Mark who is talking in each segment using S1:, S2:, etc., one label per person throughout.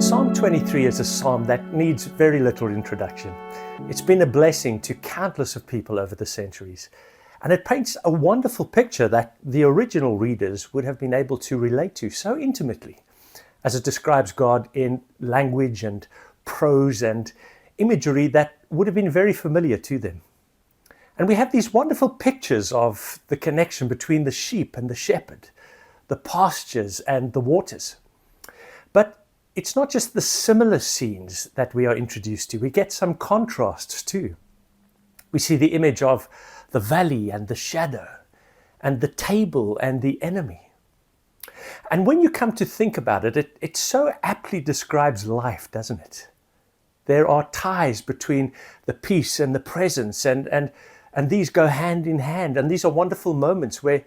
S1: Psalm 23 is a psalm that needs very little introduction. It's been a blessing to countless of people over the centuries, and it paints a wonderful picture that the original readers would have been able to relate to so intimately, as it describes God in language and prose and imagery that would have been very familiar to them. And we have these wonderful pictures of the connection between the sheep and the shepherd, the pastures and the waters. But it's not just the similar scenes that we are introduced to. We get some contrasts too. We see the image of the valley and the shadow, and the table and the enemy. And when you come to think about it, it so aptly describes life, doesn't it? There are ties between the peace and the presence, and these go hand in hand. And these are wonderful moments where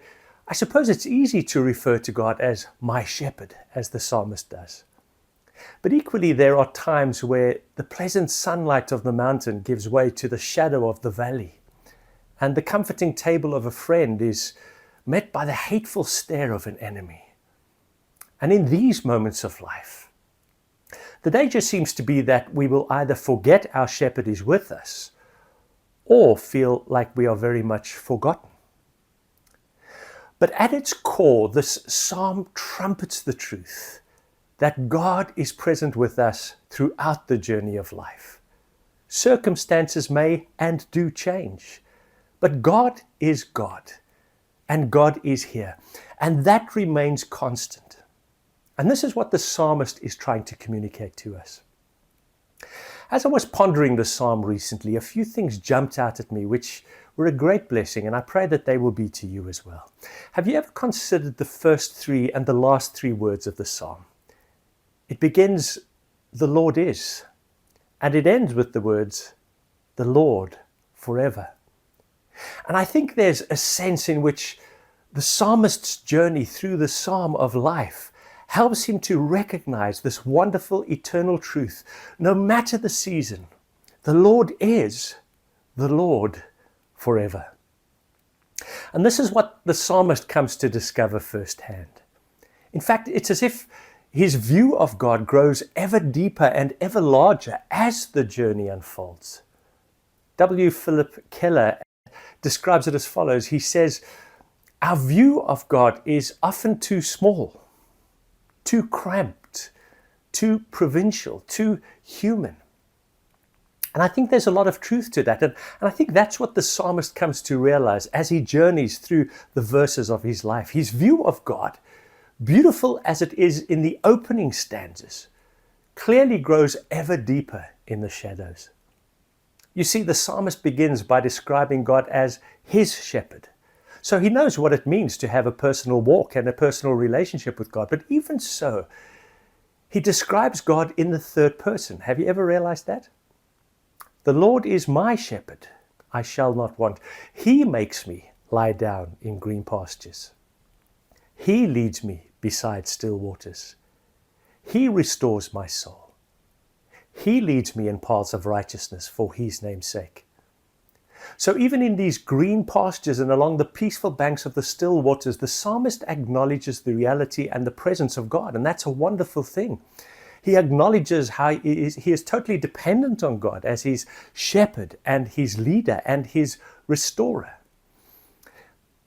S1: I suppose it's easy to refer to God as my shepherd, as the psalmist does. But equally, there are times where the pleasant sunlight of the mountain gives way to the shadow of the valley, and the comforting table of a friend is met by the hateful stare of an enemy. And in these moments of life, the danger seems to be that we will either forget our shepherd is with us, or feel like we are very much forgotten. But at its core, this psalm trumpets the truth that God is present with us throughout the journey of life. Circumstances may and do change, but God is God, and God is here, and that remains constant. And this is what the psalmist is trying to communicate to us. As I was pondering the psalm recently, a few things jumped out at me which were a great blessing, and I pray that they will be to you as well. Have you ever considered the first three and the last three words of the psalm? It begins, "The Lord is," and it ends with the words, "The Lord forever." And I think there's a sense in which the psalmist's journey through the psalm of life helps him to recognize this wonderful eternal truth. No matter the season, the Lord is the Lord forever. And this is what the psalmist comes to discover firsthand. In fact, it's as if his view of God grows ever deeper and ever larger as the journey unfolds. W. Philip Keller describes it as follows. He says, "Our view of God is often too small, too cramped, too provincial, too human." And I think there's a lot of truth to that. And I think that's what the psalmist comes to realize as he journeys through the verses of his life. His view of God, beautiful as it is in the opening stanzas, clearly grows ever deeper in the shadows. You see, the psalmist begins by describing God as his shepherd. So he knows what it means to have a personal walk and a personal relationship with God. But even so, he describes God in the third person. Have you ever realized that? "The Lord is my shepherd, I shall not want. He makes me lie down in green pastures. He leads me beside still waters. He restores my soul. He leads me in paths of righteousness for his name's sake." So even in these green pastures and along the peaceful banks of the still waters, the psalmist acknowledges the reality and the presence of God, and that's a wonderful thing. He acknowledges how he is totally dependent on God as his shepherd and his leader and his restorer.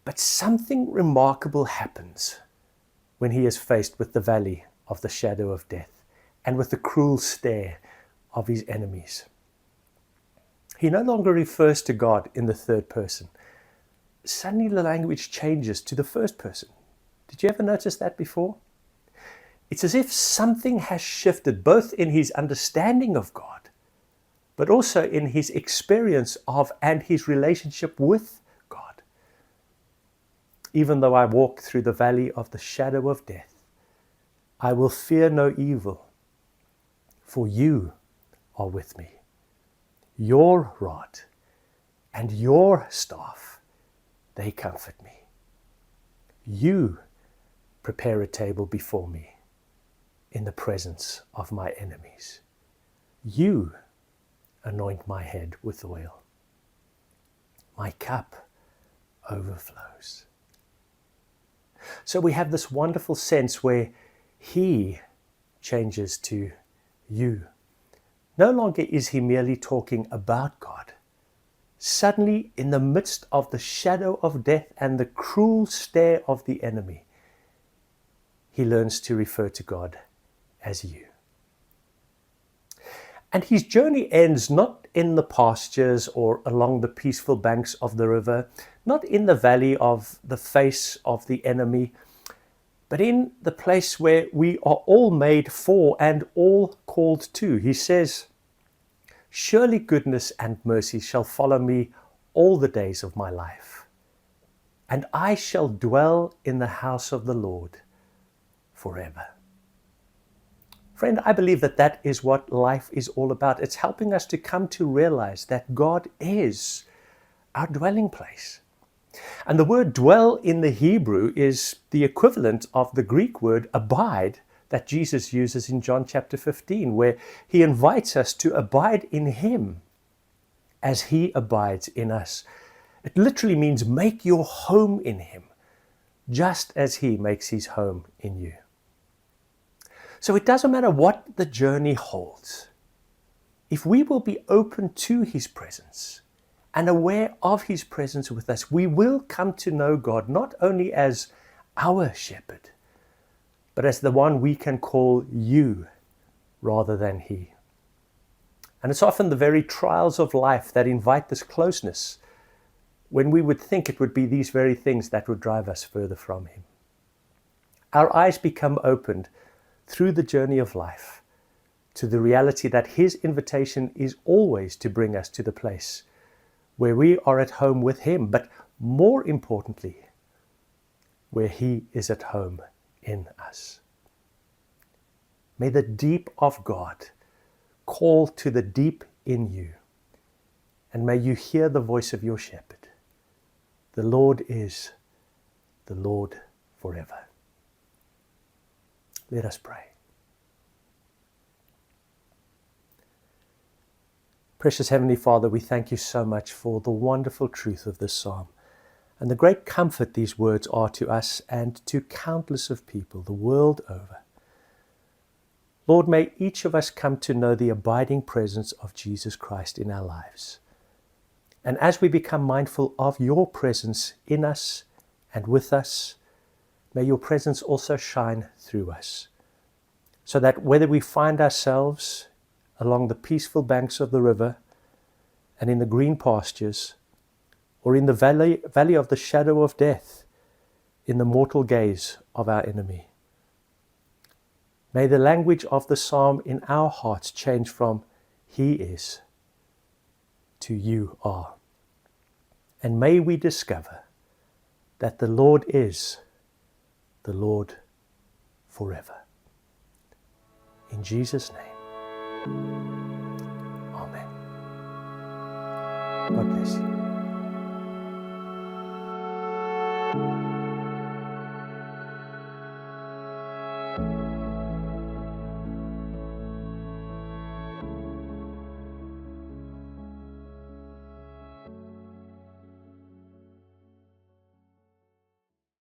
S1: But something remarkable happens when he is faced with the valley of the shadow of death and with the cruel stare of his enemies. He no longer refers to God in the third person. Suddenly the language changes to the first person. Did you ever notice that before? It's as if something has shifted both in his understanding of God, but also in his experience of and his relationship with God. "Even though I walk through the valley of the shadow of death, I will fear no evil, for you are with me. Your rod and your staff, they comfort me. You prepare a table before me in the presence of my enemies. You anoint my head with oil. My cup overflows." So we have this wonderful sense where he changes to you. No longer is he merely talking about God. Suddenly, in the midst of the shadow of death and the cruel stare of the enemy, he learns to refer to God as you. And his journey ends not in the pastures or along the peaceful banks of the river, not in the valley of the face of the enemy, but in the place where we are all made for and all called to. He says, "Surely goodness and mercy shall follow me all the days of my life, and I shall dwell in the house of the Lord forever." Friend, I believe that is what life is all about. It's helping us to come to realize that God is our dwelling place. And the word dwell in the Hebrew is the equivalent of the Greek word abide that Jesus uses in John chapter 15, where he invites us to abide in him as he abides in us. It literally means make your home in him, just as he makes his home in you. So it doesn't matter what the journey holds. If we will be open to his presence and aware of his presence with us, we will come to know God not only as our shepherd, but as the one we can call you rather than he. And it's often the very trials of life that invite this closeness, when we would think it would be these very things that would drive us further from him. Our eyes become opened through the journey of life to the reality that his invitation is always to bring us to the place where we are at home with him, but more importantly, where he is at home in us. May the deep of God call to the deep in you, and may you hear the voice of your shepherd. The Lord is the Lord forever. Let us pray. Precious Heavenly Father, we thank you so much for the wonderful truth of this psalm and the great comfort these words are to us and to countless of people the world over. Lord, may each of us come to know the abiding presence of Jesus Christ in our lives. And as we become mindful of your presence in us and with us, may your presence also shine through us, so that whether we find ourselves along the peaceful banks of the river and in the green pastures, or in the valley of the shadow of death, in the mortal gaze of our enemy, may the language of the psalm in our hearts change from he is to you are. And may we discover that the Lord is the Lord forever. In Jesus' name, amen. God bless you.